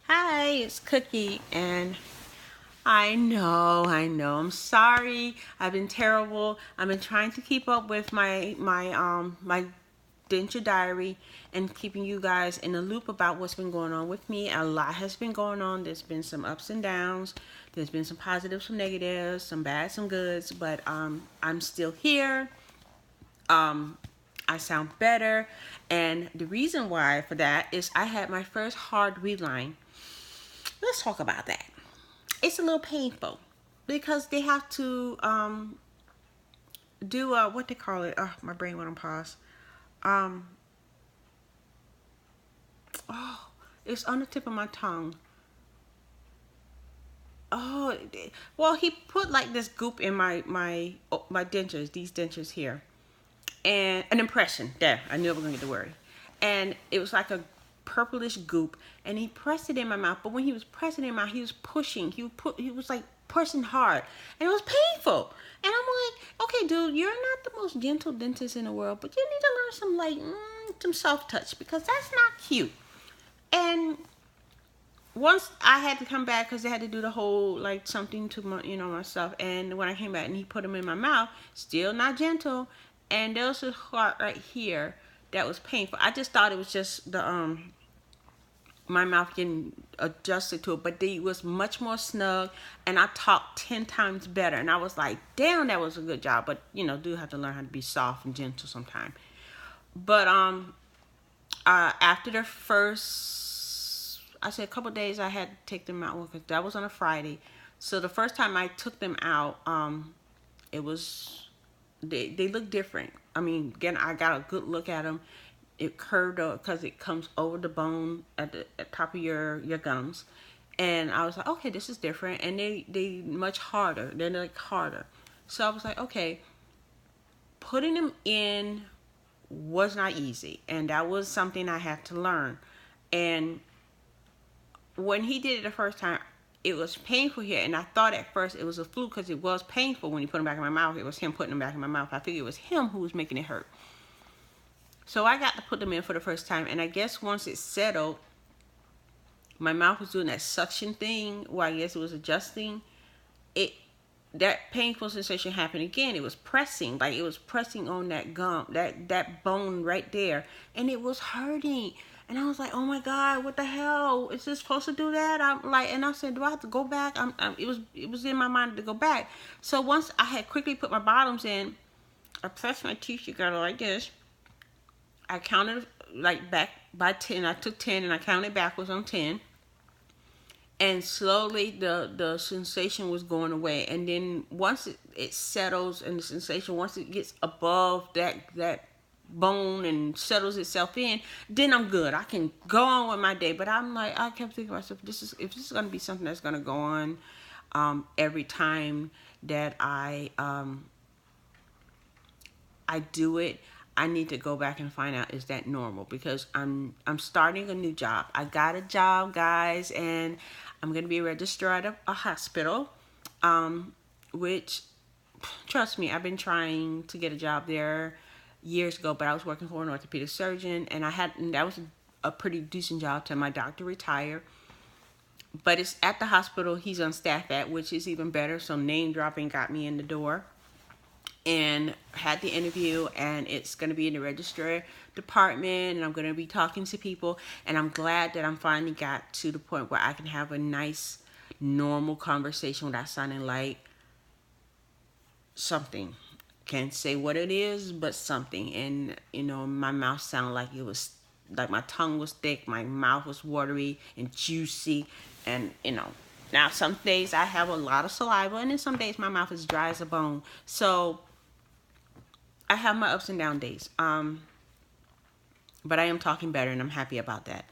Hi, it's Cookie, and I know. I'm sorry. I've been terrible. I've been trying to keep up with my denture diary and keeping you guys in the loop about what's been going on with me. A lot has been going on. There's been some ups and downs. There's been some positives, some negatives, some bad, some goods, but I'm still here. Um, I sound better, and the reason why for that is I had my first hard reline. Let's talk about that. It's a little painful because they have to do what they call it. Oh, my brain went on pause. Um, oh, it's on the tip of my tongue. Oh, well, he put like this goop in my dentures, these dentures here, and an impression. There, I knew I was gonna get the word, and it was like a purplish goop, and he pressed it in my mouth. But when he was pressing it in my mouth, he was pushing. He was like pushing hard, and it was painful. And I'm like, okay, dude, you're not the most gentle dentist in the world, but you need to learn some some soft touch because that's not cute. And once I had to come back because they had to do the whole like something to myself. And when I came back and he put them in my mouth, still not gentle, and there was a part right here that was painful. I just thought it was just the my mouth getting adjusted to it, but they was much more snug, and I talked 10 times better. And I was like, damn, that was a good job. But do have to learn how to be soft and gentle sometimes. But after the first, I said a couple of days, I had to take them out because that was on a Friday. So the first time I took them out, it was they look different. I mean, again, I got a good look at them. It curved because it comes over the bone at top of your gums, and I was like, okay, this is different. And they much harder. They're like harder. So I was like, okay, putting them in was not easy, and that was something I had to learn. And when he did it the first time, it was painful here, and I thought at first it was a fluke because it was painful when he put them back in my mouth. It was him putting them back in my mouth. I figured it was him who was making it hurt. So I got to put them in for the first time, and I guess once it settled, my mouth was doing that suction thing where I guess it was adjusting. It That painful sensation happened again. It was pressing, like it was pressing on that gum, that bone right there, and it was hurting. And I was like, "Oh my God, what the hell? Is this supposed to do that?" I'm like, and I said, "Do I have to go back?" It was in my mind to go back. So once I had quickly put my bottoms in, I pressed my teeth together like this. I counted like back by 10. I took 10 and I counted backwards on 10. And slowly the sensation was going away. And then once it settles, and the sensation, once it gets above that bone and settles itself in, then I'm good. I can go on with my day. But I'm like, I kept thinking to myself, if this is going to be something that's going to go on every time that I do it, I need to go back and find out, is that normal? Because I'm starting a new job. I got a job, guys, and I'm gonna be a registrar at a hospital. Which, trust me, I've been trying to get a job there years ago, but I was working for an orthopedic surgeon, and that was a pretty decent job till my doctor retired. But it's at the hospital he's on staff at, which is even better. So name dropping got me in the door, and had the interview, and it's going to be in the registrar department, and I'm going to be talking to people, and I'm glad that I'm finally got to the point where I can have a nice normal conversation without sounding like something. Can't say what it is, but something. And my mouth sounded like it was like my tongue was thick, my mouth was watery and juicy, and now some days I have a lot of saliva, and then some days my mouth is dry as a bone. So I have my ups and down days. But I am talking better, and I'm happy about that.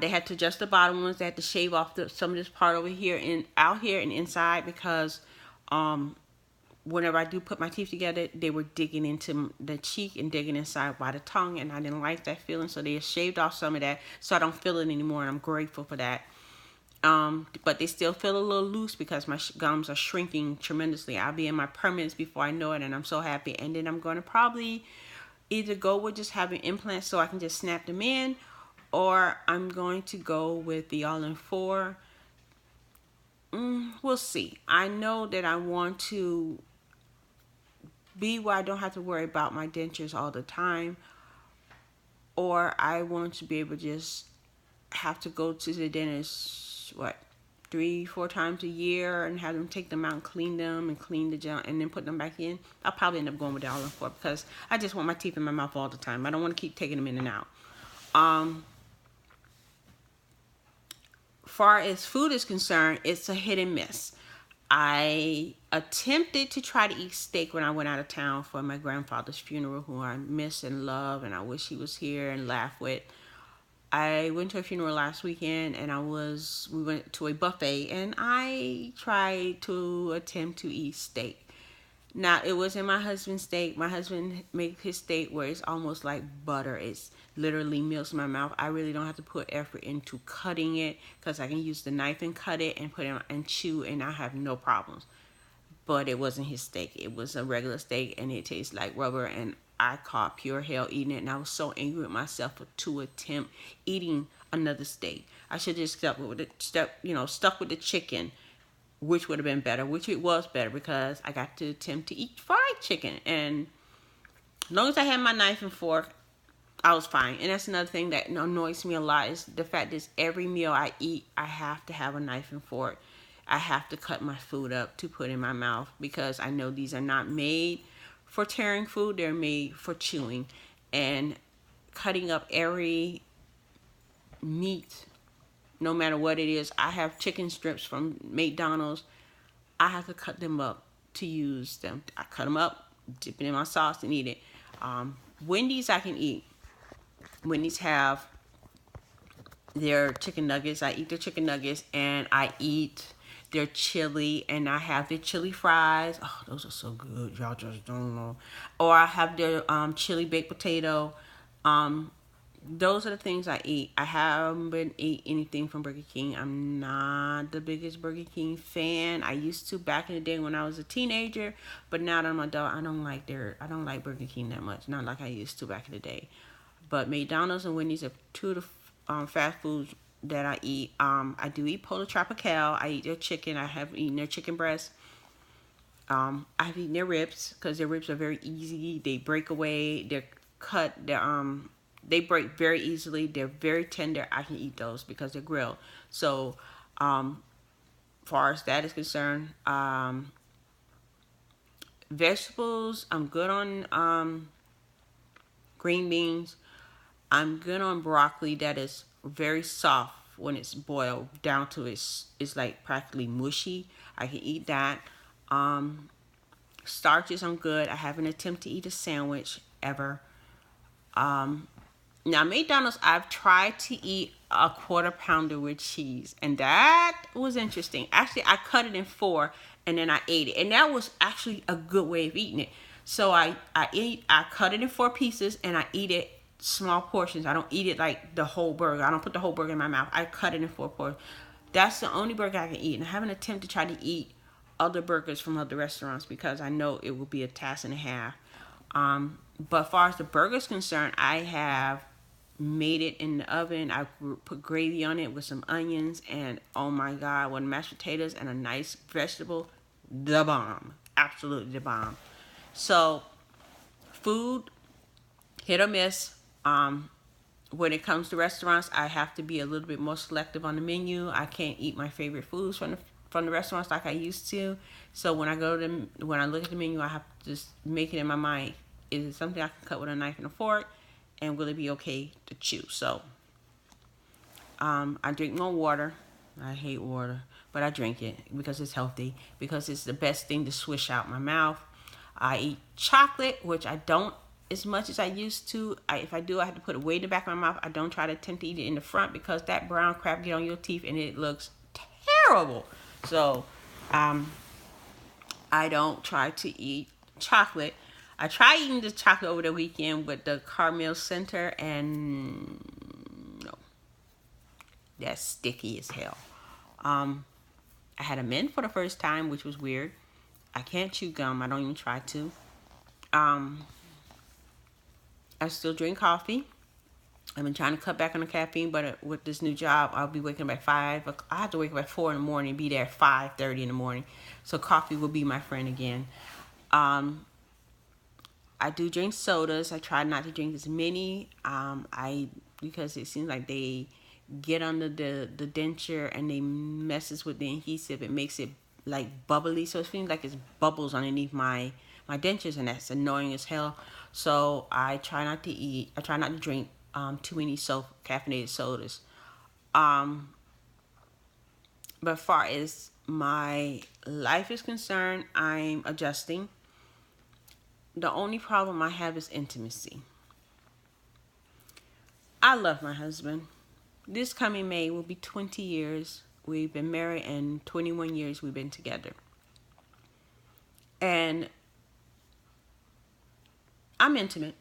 They had to adjust the bottom ones. They had to shave off some of this part over here and out here and inside because whenever I do put my teeth together, they were digging into the cheek and digging inside by the tongue, and I didn't like that feeling. So they shaved off some of that, so I don't feel it anymore, and I'm grateful for that. But they still feel a little loose because my gums are shrinking tremendously. I'll be in my permanents before I know it, and I'm so happy. And then I'm going to probably either go with just having implants so I can just snap them in, or I'm going to go with the all-in-4. We'll see. I know that I want to be where I don't have to worry about my dentures all the time, or I want to be able to just have to go to the dentist, what, 3-4 times a year, and have them take them out and clean them and clean the junk and then put them back in. I'll probably end up going with the all-in-4 because I just want my teeth in my mouth all the time. I don't want to keep taking them in and out. Far as food is concerned, it's a hit and miss. I attempted to try to eat steak when I went out of town for my grandfather's funeral, who I miss and love, and I wish he was here and laugh with. I went to a funeral last weekend, and we went to a buffet, and I tried to attempt to eat steak. Now, it wasn't my husband's steak. My husband makes his steak where it's almost like butter. It's literally melts in my mouth. I really don't have to put effort into cutting it because I can use the knife and cut it and put it and chew, and I have no problems. But it wasn't his steak. It was a regular steak, and it tastes like rubber, and I caught pure hell eating it, and I was so angry with myself to attempt eating another steak. I should just stuck with the chicken, which would have been better, which it was better because I got to attempt to eat fried chicken. And as long as I had my knife and fork, I was fine. And that's another thing that annoys me a lot is the fact that every meal I eat, I have to have a knife and fork. I have to cut my food up to put in my mouth because I know these are not made for tearing food. They're made for chewing. And cutting up every meat, no matter what it is. I have chicken strips from McDonald's. I have to cut them up to use them. I cut them up, dip it in my sauce, and eat it. Wendy's I can eat. Wendy's have their chicken nuggets. I eat their chicken nuggets, and I eat their chili, and I have their chili fries. Oh, those are so good. Y'all just don't know. Or I have their chili baked potato. Those are the things I eat. I haven't eat anything from Burger King. I'm not the biggest Burger King fan. I used to back in the day when I was a teenager, but now that I'm an adult, I don't like Burger King that much. Not like I used to back in the day. But McDonald's and Wendy's are two of the fast foods that I eat. I do eat Polo Tropical. I eat their chicken. I have eaten their chicken breast. I've eaten their ribs because their ribs are very easy. They break away. They're cut. They break very easily. They're very tender. I can eat those because they're grilled. So, far as that is concerned, vegetables, I'm good on green beans. I'm good on broccoli that is very soft when it's boiled down to it's like practically mushy. I can eat that. Starches, I'm good. I haven't attempted to eat a sandwich ever. Now, McDonald's, I've tried to eat a quarter pounder with cheese, and that was interesting. Actually, I cut it in 4, and then I ate it, and that was actually a good way of eating it. So I cut it in 4 pieces, and I eat it small portions. I don't eat it like the whole burger. I don't put the whole burger in my mouth. I cut it in 4 portions. That's the only burger I can eat, and I haven't attempted to try to eat other burgers from other restaurants because I know it will be a task and a half. But as far as the burger's concerned, I have made it in the oven. I put gravy on it with some onions, and oh my god, with mashed potatoes and a nice vegetable, the bomb. Absolutely the bomb. So, food, hit or miss. When it comes to restaurants, I have to be a little bit more selective on the menu. I can't eat my favorite foods from the restaurants like I used to. So when I look at the menu, I have to just make it in my mind. Is it something I can cut with a knife and a fork? And will it be okay to chew? So, I drink more water. I hate water, but I drink it because it's healthy, because it's the best thing to swish out my mouth. I eat chocolate, which I don't as much as I used to. If I do, I have to put it way in the back of my mouth. I don't try to attempt to eat it in the front because that brown crap get on your teeth and it looks terrible. So, I don't try to eat chocolate. I tried eating the chocolate over the weekend with the caramel center, and no, that's sticky as hell. I had a mint for the first time, which was weird. I can't chew gum. I don't even try to. I still drink coffee. I've been trying to cut back on the caffeine, but with this new job, I'll be waking up at 5. I have to wake up at 4 in the morning and be there at 5:30 in the morning. So coffee will be my friend again. Um, I do drink sodas. I try not to drink as many. Because it seems like they get under the denture and they messes with the adhesive. It makes it like bubbly, so it seems like it's bubbles underneath my dentures, and that's annoying as hell. So I try not to eat. I try not to drink too many caffeinated sodas. Um, but as far as my life is concerned, I'm adjusting. The only problem I have is intimacy. I love my husband. This coming May will be 20 years. We've been married, and 21 years we've been together. And I'm intimate.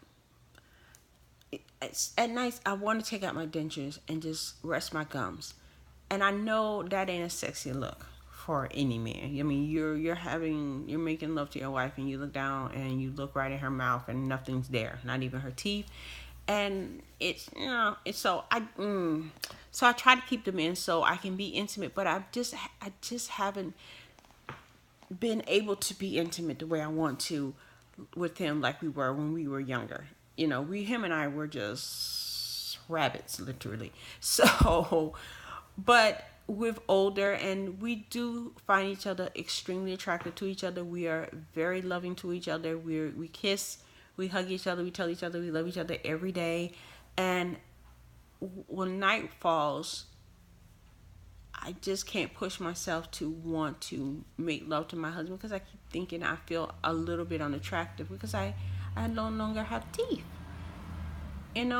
At night, I want to take out my dentures and just rest my gums. And I know that ain't a sexy look for any man. I mean, you're making love to your wife, and you look down and you look right in her mouth and nothing's there, not even her teeth. And it's so I try to keep them in so I can be intimate, but I just haven't been able to be intimate the way I want to with him like we were when we were younger. Him and I were just rabbits, literally. So, but we're older and we do find each other extremely attractive to each other. We are very loving to each other. We kiss, we hug each other, we tell each other we love each other every day. And when night falls, I just can't push myself to want to make love to my husband because I keep thinking I feel a little bit unattractive because I no longer have teeth. And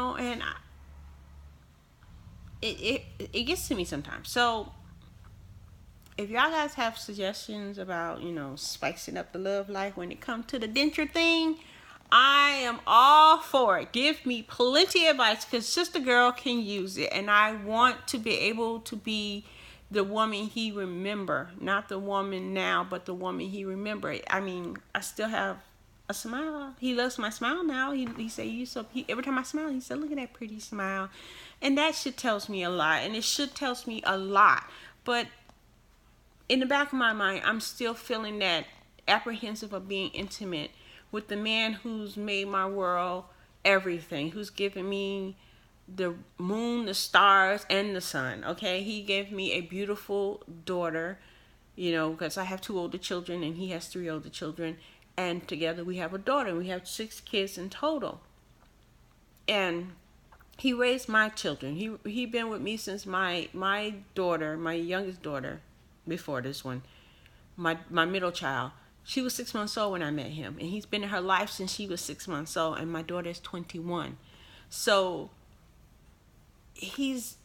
it gets to me sometimes. So if y'all guys have suggestions about, spicing up the love life when it comes to the denture thing, I am all for it. Give me plenty of advice because Sister Girl can use it. And I want to be able to be the woman he remember. Not the woman now, but the woman he remembered. I mean, I still have a smile. He loves my smile now. He say, every time I smile, he said, look at that pretty smile. And that shit tells me a lot. And it should tells me a lot. But in the back of my mind, I'm still feeling that apprehensive of being intimate with the man who's made my world everything, who's given me the moon, the stars, and the sun. Okay, he gave me a beautiful daughter, because I have 2 older children and he has 3 older children, and together we have a daughter, and we have 6 kids in total. And he raised my children. He been with me since my daughter, my youngest daughter, before this one, my middle child. She was 6 months old when I met him, and he's been in her life since she was 6 months old, and my daughter is 21. So he's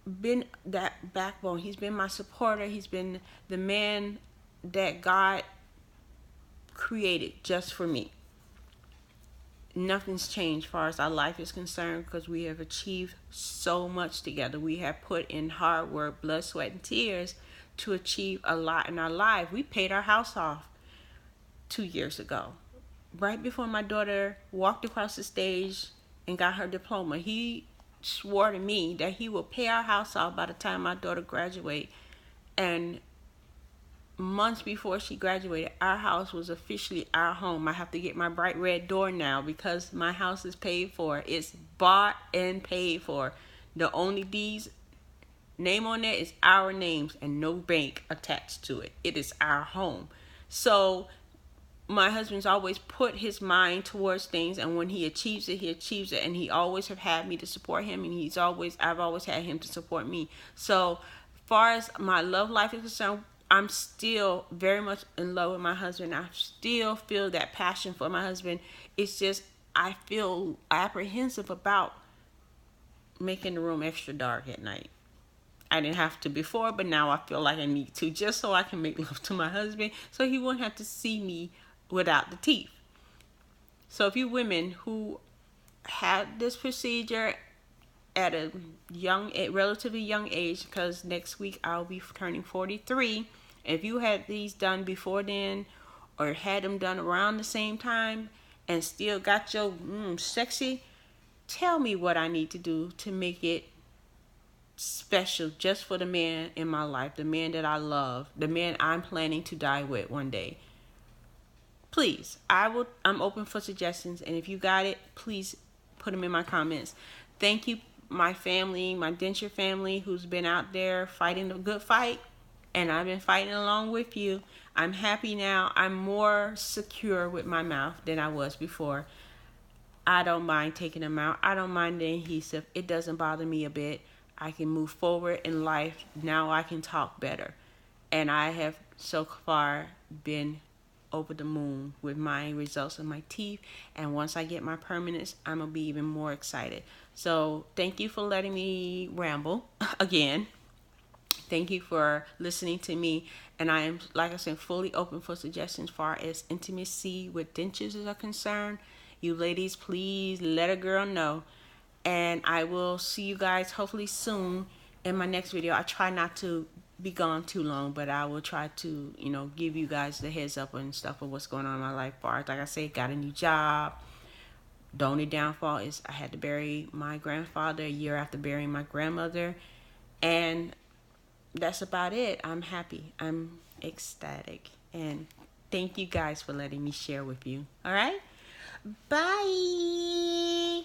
been that backbone. He's been my supporter. He's been the man that God created just for me. Nothing's changed as far as our life is concerned because we have achieved so much together. We have put in hard work, blood, sweat, and tears to achieve a lot in our life. We paid our house off 2 years ago. Right before my daughter walked across the stage and got her diploma, he swore to me that he will pay our house off by the time my daughter graduates. And months before she graduated, our house was officially our home. I have to get my bright red door now because my house is paid for. It's bought and paid for. The only deeds name on there is our names and no bank attached to it. It is our home. So my husband's always put his mind towards things, and when he achieves it, and he always have had me to support him, and I've always had him to support me. So far as my love life is concerned, I'm still very much in love with my husband. I still feel that passion for my husband. It's just I feel apprehensive about making the room extra dark at night. I didn't have to before, but now I feel like I need to, just so I can make love to my husband, so he won't have to see me without the teeth. So if you women who had this procedure at a relatively young age, because next week I'll be turning 43, if you had these done before then or had them done around the same time and still got your sexy, tell me what I need to do to make it special just for the man in my life, the man that I love, the man I'm planning to die with one day. Please, I'm open for suggestions, and if you got it, please put them in my comments. Thank you, my family, my denture family, who's been out there fighting a good fight, and I've been fighting along with you. I'm happy now. I'm more secure with my mouth than I was before. I don't mind taking them out. I don't mind the adhesive. It doesn't bother me a bit. I can move forward in life. Now I can talk better. And I have so far been over the moon with my results of my teeth. And once I get my permanents, I'm going to be even more excited. So thank you for letting me ramble again. Thank you for listening to me. And I am, like I said, fully open for suggestions as far as intimacy with dentures are concerned. You ladies, please let a girl know. And I will see you guys hopefully soon in my next video. I try not to be gone too long, but I will try to, give you guys the heads up and stuff of what's going on in my life. Like I say, got a new job. The only downfall is I had to bury my grandfather a year after burying my grandmother. And that's about it. I'm happy. I'm ecstatic. And thank you guys for letting me share with you. All right? Bye.